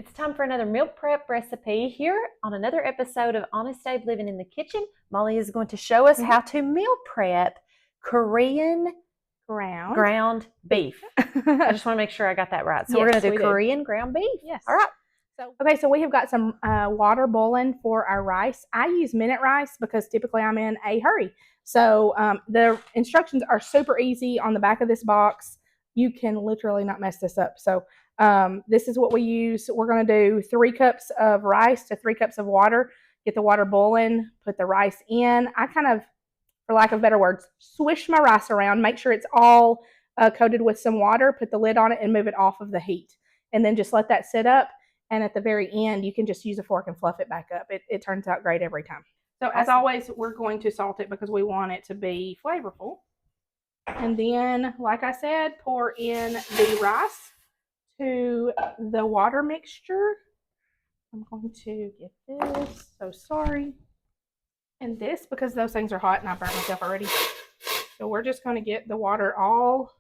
It's time for another meal prep recipe here on another episode of Honest Abe Living in the Kitchen. Molly is going to show us how to meal prep Korean ground beef. I just want to make sure I got that right. So yes, we're going to do Korean ground beef. Yes. All right. So we have got some water boiling for our rice. I use minute rice because typically I'm in a hurry. So the instructions are super easy on the back of this box. You can literally not mess this up. So this is what we use. We're going to do 3 cups of rice to 3 cups of water. Get the water boiling, put the rice in. I kind of, for lack of better words, swish my rice around, make sure it's all coated with some water, put the lid on it and move it off of the heat. And then just let that sit up. And at the very end, you can just use a fork and fluff it back up. It turns out great every time. So as always, we're going to salt it because we want it to be flavorful. And then, like I said, pour in the rice to the water mixture. I'm going to get this. So sorry. And this, because those things are hot and I burnt myself already. So we're just going to get the water all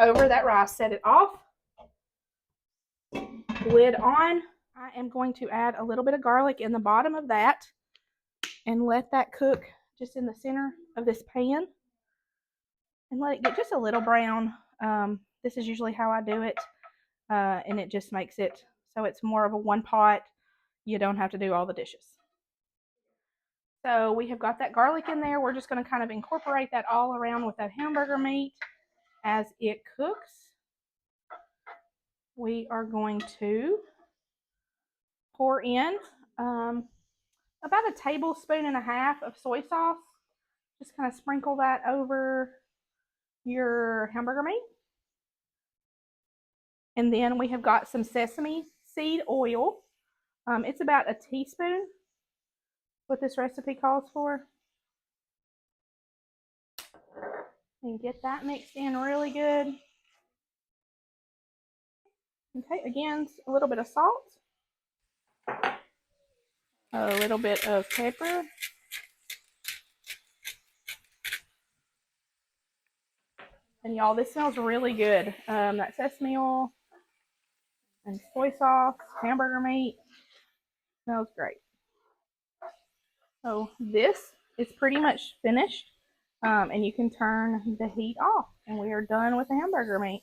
over that rice, set it off. Lid on. I am going to add a little bit of garlic in the bottom of that and let that cook just in the center of this pan and let it get just a little brown. This is usually how I do it, and it just makes it so it's more of a one pot. You don't have to do all the dishes. So we have got that garlic in there. We're just going to kind of incorporate that all around with that hamburger meat as it cooks. We are going to pour in about 1.5 tablespoons of soy sauce. Just kind of sprinkle that over your hamburger meat. And then we have got some sesame seed oil. It's about 1 teaspoon, what this recipe calls for. And get that mixed in really good. Okay, again, a little bit of salt. A little bit of pepper. And y'all, this smells really good. That sesame oil and soy sauce, hamburger meat, smells great. So this is pretty much finished. And you can turn the heat off. And we are done with the hamburger meat.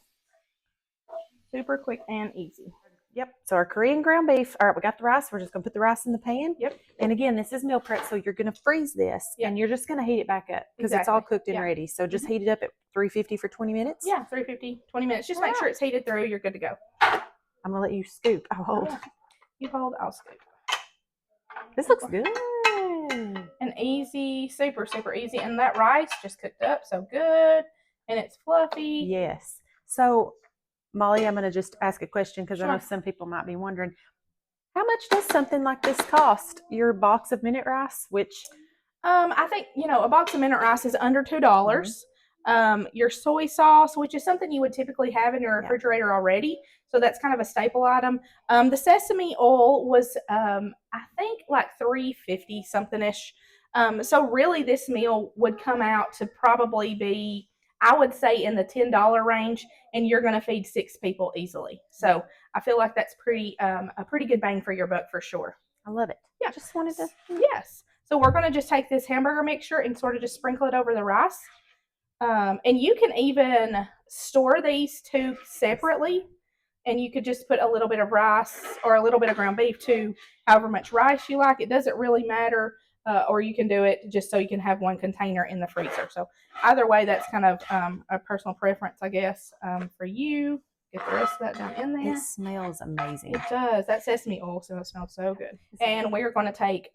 Super quick and easy. Yep. So our Korean ground beef. All right, we got the rice. We're just going to put the rice in the pan. Yep. And again, this is meal prep, so you're going to freeze this, and you're just going to heat it back up because it's all cooked and ready. So just heat it up at 350 for 20 minutes. Yeah, 350, 20 minutes. Just make sure it's heated through. You're good to go. I'm going to let you scoop. I'll hold. You hold, I'll scoop. This looks good. And easy, super, super easy. And that rice just cooked up so good. And it's fluffy. Yes. So, Molly, I'm going to just ask a question because I know some people might be wondering, how much does something like this cost? Your box of minute rice, which I think, a box of minute rice is under $2. Your soy sauce, which is something you would typically have in your refrigerator already. So that's kind of a staple item. The sesame oil was, I think, like $3.50 something-ish. So really this meal would come out to probably be, I would say, in the $10 range, and you're going to feed 6 people easily. So I feel like that's a pretty good bang for your buck for sure. I love it. Yeah. Just wanted to. Yes. So we're going to just take this hamburger mixture and sort of just sprinkle it over the rice. And you can even store these 2 separately, and you could just put a little bit of rice or a little bit of ground beef to however much rice you like. It doesn't really matter. Or you can do it just so you can have one container in the freezer. So either way, that's kind of a personal preference, I guess, for you. Get the rest of that down in there. It smells amazing. It does. That sesame oil smells so good. And we're going to take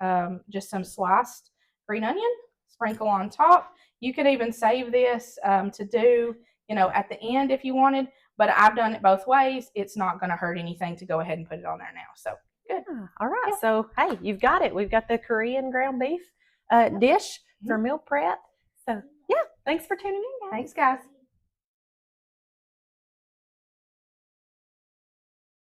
just some sliced green onion, sprinkle on top. You could even save this to do, at the end if you wanted. But I've done it both ways. It's not going to hurt anything to go ahead and put it on there now. So good. All right. Yeah. So, hey, you've got it. We've got the Korean ground beef dish for meal prep. So, yeah, thanks for tuning in, guys. Thanks, guys.